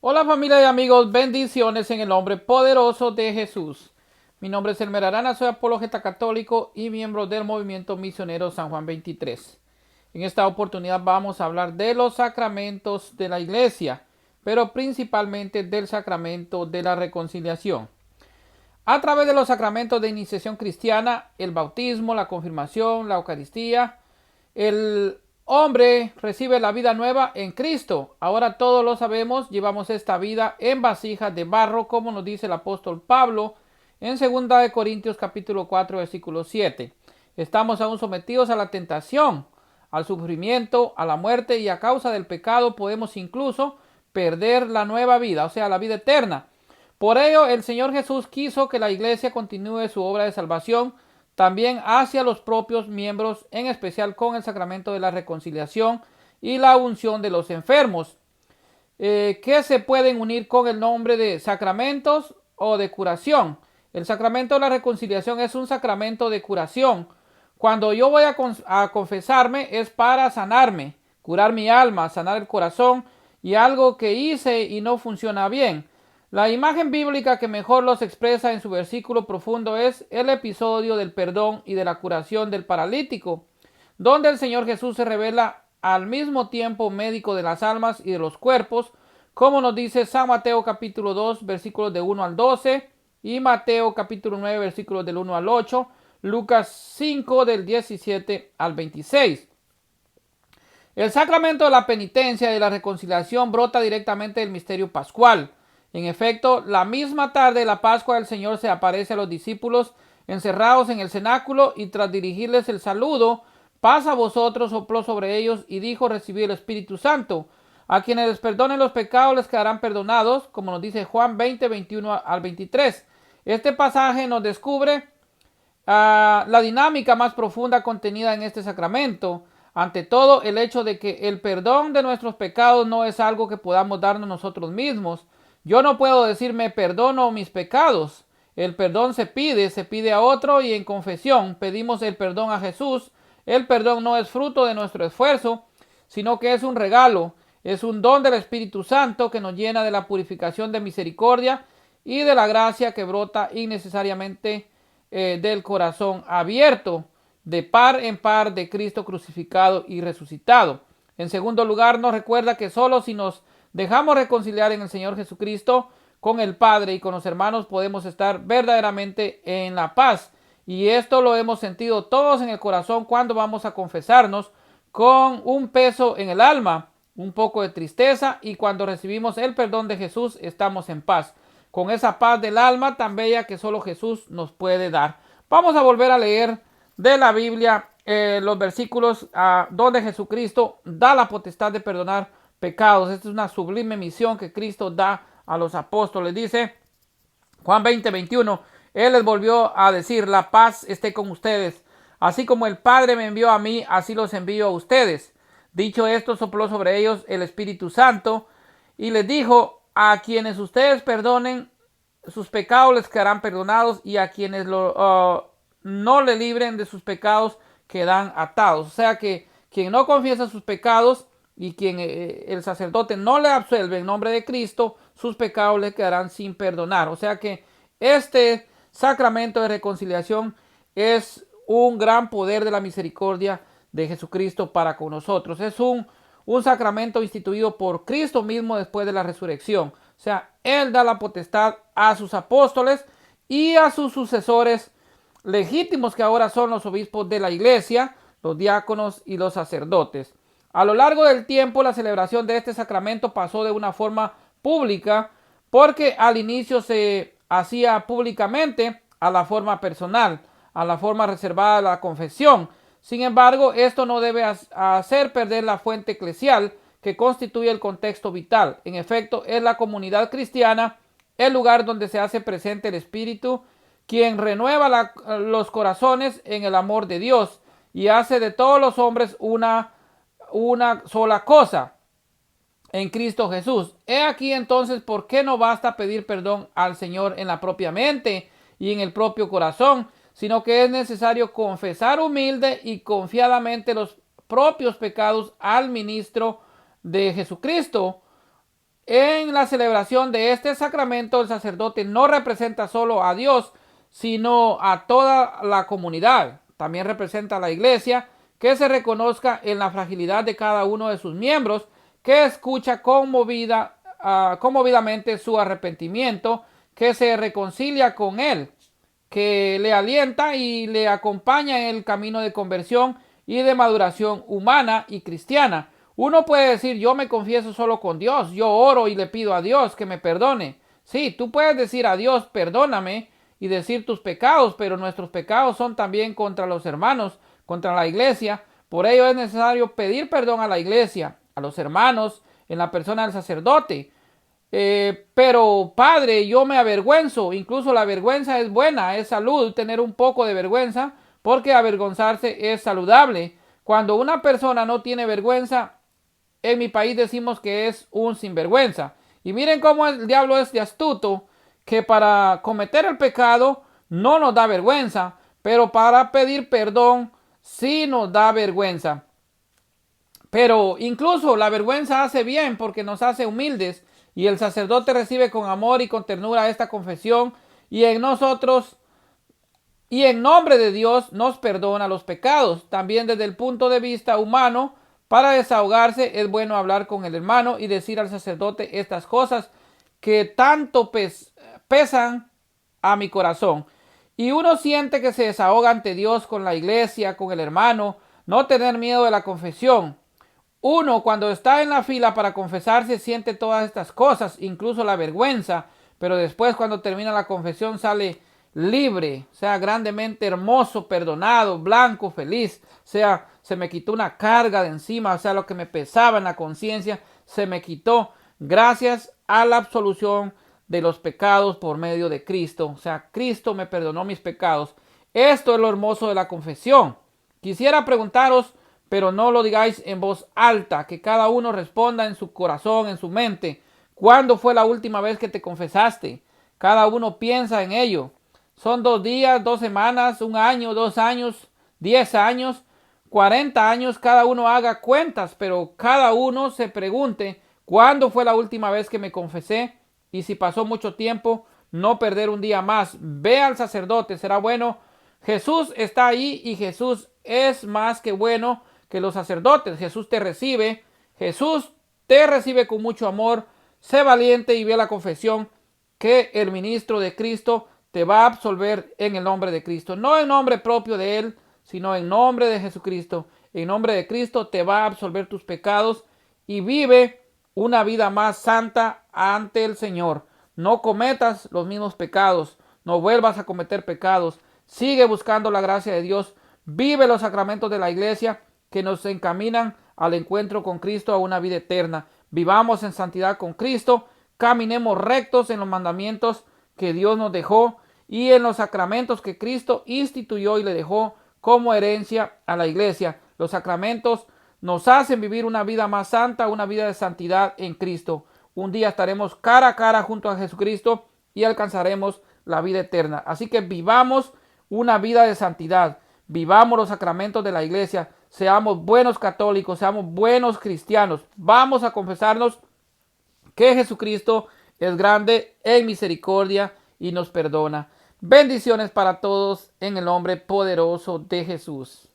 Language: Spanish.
Hola familia y amigos, bendiciones en el nombre poderoso de Jesús. Mi nombre es Elmer Arana, soy apologeta católico y miembro del movimiento misionero San Juan 23. En esta oportunidad vamos a hablar de los sacramentos de la iglesia, pero principalmente del sacramento de la reconciliación. A través de los sacramentos de iniciación cristiana, el bautismo, la confirmación, la Eucaristía, el hombre recibe la vida nueva en Cristo. Ahora todos lo sabemos, llevamos esta vida en vasijas de barro, como nos dice el apóstol Pablo en 2 Corintios capítulo 4, versículo 7. Estamos aún sometidos a la tentación, al sufrimiento, a la muerte, y a causa del pecado podemos incluso perder la nueva vida, o sea, la vida eterna. Por ello, el Señor Jesús quiso que la iglesia continúe su obra de salvación también hacia los propios miembros, en especial con el sacramento de la reconciliación y la unción de los enfermos, que se pueden unir con el nombre de sacramentos o de curación. El sacramento de la reconciliación es un sacramento de curación. Cuando yo voy a confesarme es para sanarme, curar mi alma, sanar el corazón y algo que hice y no funciona bien. La imagen bíblica que mejor los expresa en su versículo profundo es el episodio del perdón y de la curación del paralítico, donde el Señor Jesús se revela al mismo tiempo médico de las almas y de los cuerpos, como nos dice San Mateo capítulo 2 versículos de 1 al 12 y Mateo capítulo 9 versículos del 1 al 8, Lucas 5 del 17 al 26. El sacramento de la penitencia y de la reconciliación brota directamente del misterio pascual. En efecto, la misma tarde de la Pascua el Señor se aparece a los discípulos encerrados en el cenáculo y tras dirigirles el saludo, paz a vosotros, sopló sobre ellos y dijo: recibid el Espíritu Santo. A quienes les perdonen los pecados les quedarán perdonados, como nos dice Juan 20, 21 al 23. Este pasaje nos descubre la dinámica más profunda contenida en este sacramento. Ante todo, el hecho de que el perdón de nuestros pecados no es algo que podamos darnos nosotros mismos. Yo no puedo decir me perdono mis pecados. El perdón se pide a otro, y en confesión pedimos el perdón a Jesús. El perdón no es fruto de nuestro esfuerzo, sino que es un regalo, es un don del Espíritu Santo que nos llena de la purificación de misericordia y de la gracia que brota innecesariamente del corazón abierto, de par en par de Cristo crucificado y resucitado. En segundo lugar, nos recuerda que solo si nos dejamos reconciliar en el Señor Jesucristo con el Padre y con los hermanos podemos estar verdaderamente en la paz. Y esto lo hemos sentido todos en el corazón cuando vamos a confesarnos con un peso en el alma, un poco de tristeza, y cuando recibimos el perdón de Jesús estamos en paz, con esa paz del alma tan bella que solo Jesús nos puede dar. Vamos a volver a leer de la Biblia los versículos donde Jesucristo da la potestad de perdonar pecados. Esta es una sublime misión que Cristo da a los apóstoles. Dice Juan 20, 21, Él les volvió a decir: la paz esté con ustedes. Así como el Padre me envió a mí, así los envío a ustedes. Dicho esto, sopló sobre ellos el Espíritu Santo y les dijo: a quienes ustedes perdonen sus pecados les quedarán perdonados, y a quienes no le libren de sus pecados quedan atados. O sea que quien no confiesa sus pecados y quien el sacerdote no le absuelve en nombre de Cristo, sus pecados le quedarán sin perdonar. O sea que este sacramento de reconciliación es un gran poder de la misericordia de Jesucristo para con nosotros. Es un sacramento instituido por Cristo mismo después de la resurrección. O sea, Él da la potestad a sus apóstoles y a sus sucesores legítimos, que ahora son los obispos de la iglesia, los diáconos y los sacerdotes. A lo largo del tiempo, la celebración de este sacramento pasó de una forma pública, porque al inicio se hacía públicamente, a la forma personal, a la forma reservada de la confesión. Sin embargo, esto no debe hacer perder la fuente eclesial que constituye el contexto vital. En efecto, es la comunidad cristiana el lugar donde se hace presente el Espíritu, quien renueva los corazones en el amor de Dios y hace de todos los hombres una sola cosa en Cristo Jesús. He aquí entonces por qué no basta pedir perdón al Señor en la propia mente y en el propio corazón, sino que es necesario confesar humilde y confiadamente los propios pecados al ministro de Jesucristo, En la celebración de este sacramento, el sacerdote no representa solo a Dios, sino a toda la comunidad. También representa a la iglesia, que se reconozca en la fragilidad de cada uno de sus miembros, que escucha conmovidamente su arrepentimiento, que se reconcilia con él, que le alienta y le acompaña en el camino de conversión y de maduración humana y cristiana. Uno puede decir, yo me confieso solo con Dios, yo oro y le pido a Dios que me perdone. Sí, tú puedes decir a Dios, perdóname, y decir tus pecados, pero nuestros pecados son también contra los hermanos, contra la iglesia. Por ello es necesario pedir perdón a la iglesia, a los hermanos, en la persona del sacerdote. Pero padre, yo me avergüenzo. Incluso la vergüenza es buena, es salud tener un poco de vergüenza, porque avergonzarse es saludable. Cuando una persona no tiene vergüenza, en mi país decimos que es un sinvergüenza. Y miren cómo el diablo es de astuto, que para cometer el pecado no nos da vergüenza, pero para pedir perdón sí nos da vergüenza. Pero incluso la vergüenza hace bien porque nos hace humildes, y el sacerdote recibe con amor y con ternura esta confesión, y en nosotros y en nombre de Dios nos perdona los pecados. También desde el punto de vista humano, para desahogarse es bueno hablar con el hermano y decir al sacerdote estas cosas que tanto pesan a mi corazón. Y uno siente que se desahoga ante Dios con la iglesia, con el hermano. No tener miedo de la confesión. Uno, cuando está en la fila para confesarse, siente todas estas cosas, incluso la vergüenza, pero después, cuando termina la confesión, sale libre, sea grandemente hermoso, perdonado, blanco, feliz, sea se me quitó una carga de encima, o sea, lo que me pesaba en la conciencia, se me quitó gracias a la absolución de los pecados por medio de Cristo. O sea, Cristo me perdonó mis pecados. Esto es lo hermoso de la confesión. Quisiera preguntaros, pero no lo digáis en voz alta, que cada uno responda en su corazón, en su mente. ¿Cuándo fue la última vez que te confesaste? Cada uno piensa en ello. Son 2 días, 2 semanas, 1 año, 2 años, 10 años, 40 años. Cada uno haga cuentas, pero cada uno se pregunte cuándo fue la última vez que me confesé, y si pasó mucho tiempo, no perder un día más. Ve al sacerdote, será bueno. Jesús está ahí, y Jesús es más que bueno que los sacerdotes. Jesús te recibe. Jesús te recibe con mucho amor. Sé valiente y ve a la confesión, que el ministro de Cristo te va a absolver en el nombre de Cristo. No en nombre propio de Él, sino en nombre de Jesucristo. En nombre de Cristo te va a absolver tus pecados, y vive una vida más santa ante el Señor. No cometas los mismos pecados. No vuelvas a cometer pecados. Sigue buscando la gracia de Dios. Vive los sacramentos de la iglesia, que nos encaminan al encuentro con Cristo, a una vida eterna. Vivamos en santidad con Cristo. Caminemos rectos en los mandamientos que Dios nos dejó, y en los sacramentos que Cristo instituyó y le dejó como herencia a la iglesia. Los sacramentos nos hacen vivir una vida más santa, una vida de santidad en Cristo. Un día estaremos cara a cara junto a Jesucristo y alcanzaremos la vida eterna. Así que vivamos una vida de santidad. Vivamos los sacramentos de la iglesia. Seamos buenos católicos, seamos buenos cristianos. Vamos a confesarnos que Jesucristo es grande en misericordia y nos perdona. Bendiciones para todos en el nombre poderoso de Jesús.